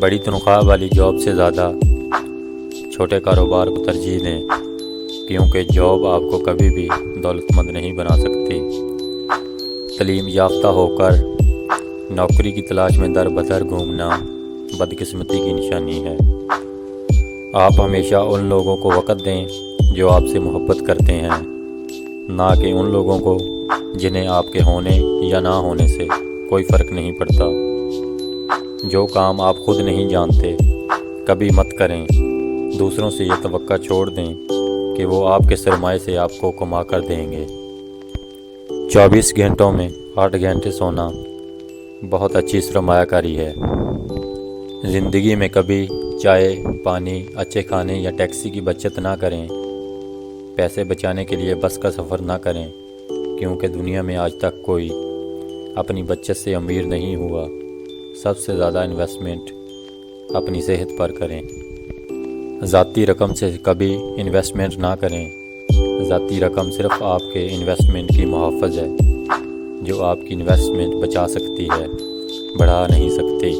بڑی تنخواہ والی جاب سے زیادہ چھوٹے کاروبار کو ترجیح دیں، کیونکہ جاب آپ کو کبھی بھی دولت مند نہیں بنا سکتی۔ تعلیم یافتہ ہو کر نوکری کی تلاش میں در بدر گھومنا بدقسمتی کی نشانی ہے۔ آپ ہمیشہ ان لوگوں کو وقت دیں جو آپ سے محبت کرتے ہیں، نہ کہ ان لوگوں کو جنہیں آپ کے ہونے یا نہ ہونے سے کوئی فرق نہیں پڑتا۔ جو کام آپ خود نہیں جانتے کبھی مت کریں۔ دوسروں سے یہ توقع چھوڑ دیں کہ وہ آپ کے سرمایے سے آپ کو کما کر دیں گے۔ 24 گھنٹوں میں 8 گھنٹے سونا بہت اچھی سرمایہ کاری ہے۔ زندگی میں کبھی چائے، پانی، اچھے کھانے یا ٹیکسی کی بچت نہ کریں۔ پیسے بچانے کے لیے بس کا سفر نہ کریں، کیونکہ دنیا میں آج تک کوئی اپنی بچت سے امیر نہیں ہوا۔ سب سے زیادہ انویسٹمنٹ اپنی صحت پر کریں۔ ذاتی رقم سے کبھی انویسٹمنٹ نہ کریں۔ ذاتی رقم صرف آپ کے انویسٹمنٹ کی محافظ ہے، جو آپ کی انویسٹمنٹ بچا سکتی ہے، بڑھا نہیں سکتی۔